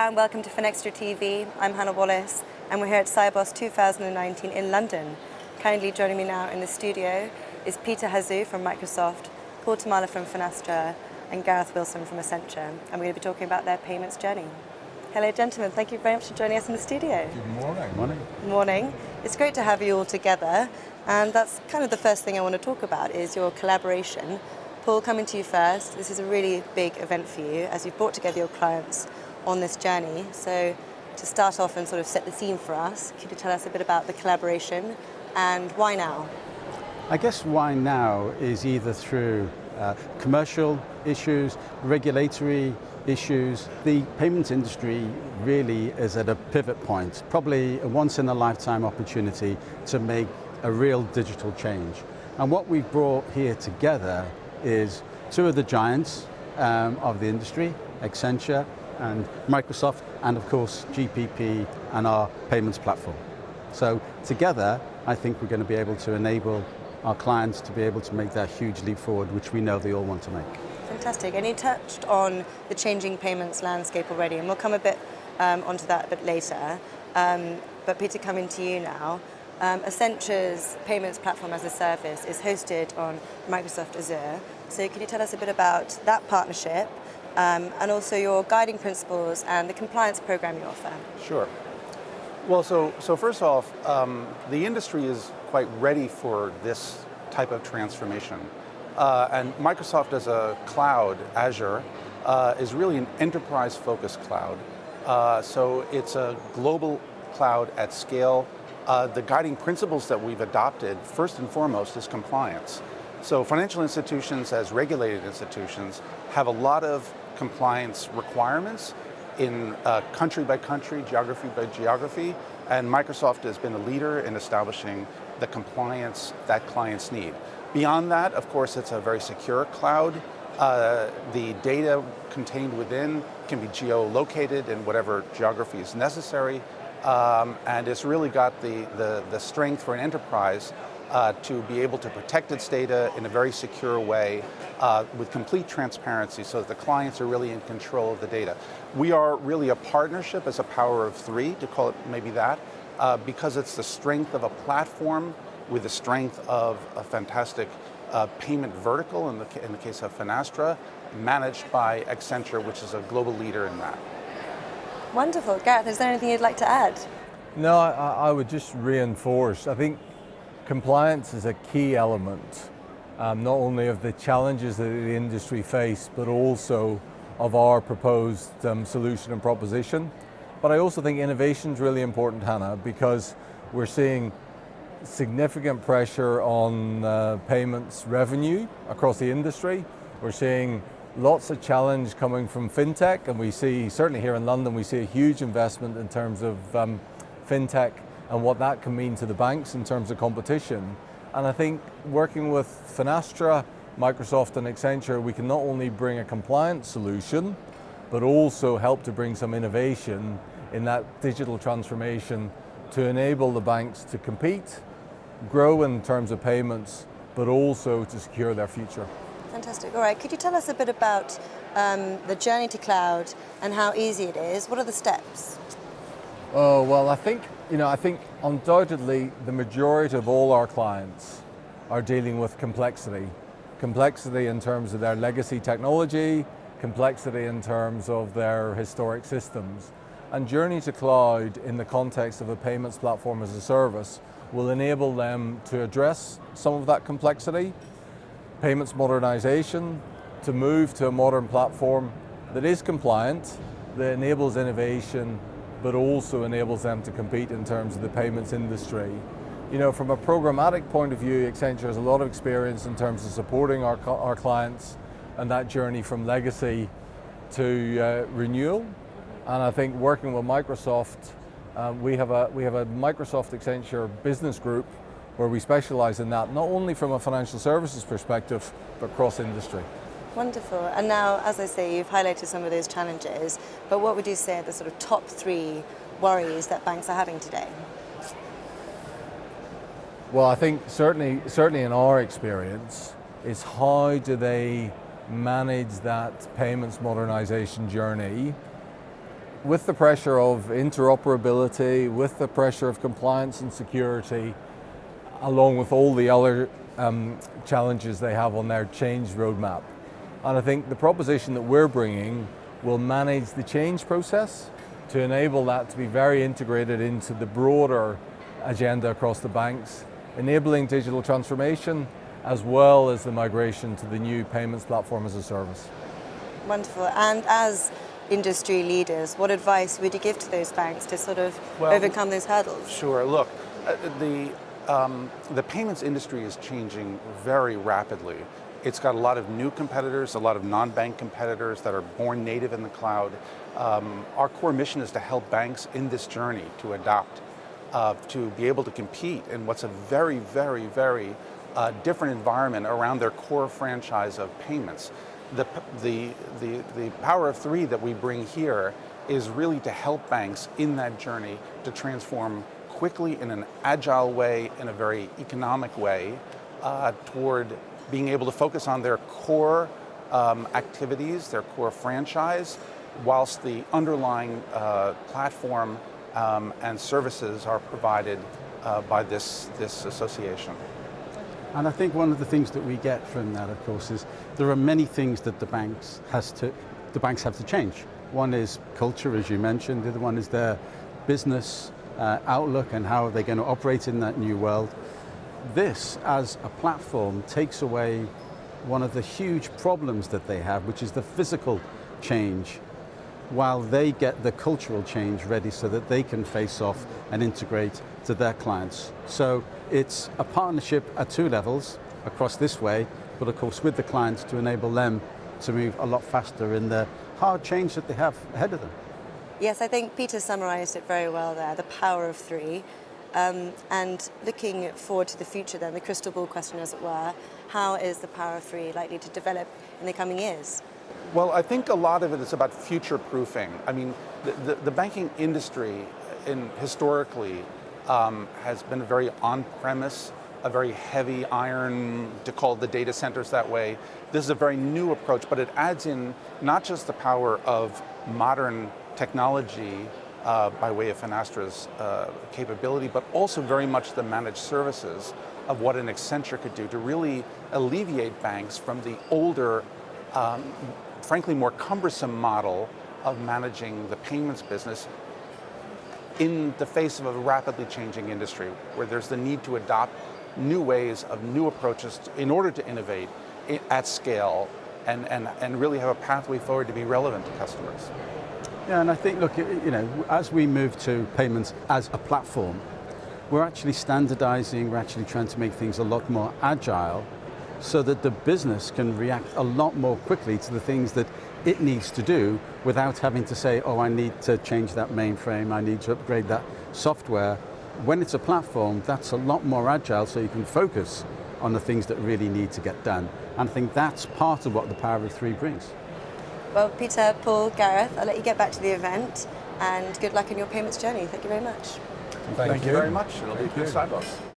and welcome to FinextraTV. I'm Hannah Wallace and we're here at Cyberboss 2019 in London. Kindly joining me now in the studio is Peter Hazou from Microsoft, Paul Thomalla from Finastra and Gareth Wilson from Accenture, and we're going to be talking about their payments journey. Hello gentlemen, thank you very much for joining us in the studio. Good morning. Morning. Morning. It's great to have you all together, and that's kind of the first thing I want to talk about is your collaboration. Paul, coming to you first, this is a really big event for you as you've brought together your clients on this journey. So to start off and sort of set the scene for us, could you tell us a bit about the collaboration and why now? I guess why now is either through commercial issues, regulatory issues. The payments industry really is at a pivot point, probably a once-in-a-lifetime opportunity to make a real digital change. And what we've brought here together is two of the giants of the industry, Accenture and Microsoft, and of course GPP and our payments platform. So together, I think we're going to be able to enable our clients to be able to make that huge leap forward, which we know they all want to make. Fantastic, and you touched on the changing payments landscape already, and we'll come a bit onto that a bit later. But Peter, coming to you now, Accenture's payments platform as a service is hosted on Microsoft Azure. So could you tell us a bit about that partnership and also your guiding principles and the compliance program you offer? Sure. Well, so first off, the industry is quite ready for this type of transformation. And Microsoft as a cloud, Azure, is really an enterprise-focused cloud. So it's a global cloud at scale. The guiding principles that we've adopted, first and foremost, is compliance. So financial institutions, as regulated institutions, have a lot of compliance requirements in country by country, geography by geography, and Microsoft has been a leader in establishing the compliance that clients need. Beyond that, of course, it's a very secure cloud. The data contained within can be geolocated in whatever geography is necessary. And it's really got the strength for an enterprise to be able to protect its data in a very secure way with complete transparency so that the clients are really in control of the data. We are really a partnership as a power of three, to call it maybe that, because it's the strength of a platform with the strength of a fantastic payment vertical, in the case of Finastra, managed by Accenture, which is a global leader in that. Wonderful. Gareth, is there anything you'd like to add? No, I would just reinforce, I think compliance is a key element, not only of the challenges that the industry face, but also of our proposed solution and proposition. But I also think innovation is really important, Hannah, because we're seeing significant pressure on payments revenue across the industry. We're seeing lots of challenge coming from Fintech, and we see, certainly here in London, we see a huge investment in terms of Fintech and what that can mean to the banks in terms of competition. And I think working with Finastra, Microsoft and Accenture, we can not only bring a compliance solution, but also help to bring some innovation in that digital transformation to enable the banks to compete, grow in terms of payments, but also to secure their future. Fantastic. All right, could you tell us a bit about the journey to cloud and how easy it is? What are the steps? Oh, well, I think undoubtedly the majority of all our clients are dealing with complexity. Complexity in terms of their legacy technology, complexity in terms of their historic systems. And journey to cloud in the context of a payments platform as a service will enable them to address some of that complexity. Payments modernization, to move to a modern platform that is compliant, that enables innovation, but also enables them to compete in terms of the payments industry. You know, from a programmatic point of view, Accenture has a lot of experience in terms of supporting our clients and that journey from legacy to renewal. And I think working with Microsoft, we have a Microsoft Accenture business group where we specialize in that, not only from a financial services perspective, but cross-industry. Wonderful. And now, as I say, you've highlighted some of those challenges, but what would you say are the sort of top three worries that banks are having today? Well, I think certainly in our experience, is how do they manage that payments modernization journey with the pressure of interoperability, with the pressure of compliance and security, along with all the other challenges they have on their change roadmap. And I think the proposition that we're bringing will manage the change process to enable that to be very integrated into the broader agenda across the banks, enabling digital transformation as well as the migration to the new payments platform as a service. Wonderful. And as industry leaders, what advice would you give to those banks to sort of overcome those hurdles? Sure. Look, the payments industry is changing very rapidly. It's got a lot of new competitors, a lot of non-bank competitors that are born native in the cloud. Our core mission is to help banks in this journey to adapt, to be able to compete in what's a very, very, very different environment around their core franchise of payments. The power of three that we bring here is really to help banks in that journey to transform quickly in an agile way, in a very economic way, toward being able to focus on their core activities, their core franchise, whilst the underlying platform and services are provided by this association. And I think one of the things that we get from that, of course, is there are many things that the banks have to change. One is culture, as you mentioned. The other one is their business outlook and how they're going to operate in that new world. This, as a platform, takes away one of the huge problems that they have, which is the physical change, while they get the cultural change ready so that they can face off and integrate to their clients. So it's a partnership at two levels across this way, but of course with the clients to enable them to move a lot faster in the hard change that they have ahead of them. Yes, I think Peter summarised it very well there, the power of three. And looking forward to the future then, the crystal ball question as it were, how is the power of three likely to develop in the coming years? Well, I think a lot of it is about future-proofing. I mean, the banking industry historically has been a very on-premise, a very heavy iron, to call the data centers that way. This is a very new approach, but it adds in not just the power of modern technology by way of Finastra's capability, but also very much the managed services of what an Accenture could do to really alleviate banks from the older, frankly more cumbersome model of managing the payments business in the face of a rapidly changing industry, where there's the need to adopt new ways of new approaches in order to innovate at scale and really have a pathway forward to be relevant to customers. Yeah, and I think, look, as we move to payments as a platform, we're actually standardizing, we're actually trying to make things a lot more agile so that the business can react a lot more quickly to the things that it needs to do without having to say, oh, I need to change that mainframe, I need to upgrade that software. When it's a platform, that's a lot more agile, so you can focus on the things that really need to get done. And I think that's part of what the power of three brings. Well, Peter, Paul, Gareth, I'll let you get back to the event and good luck in your payments journey. Thank you very much. Thank you very much. It'll be good sidebars.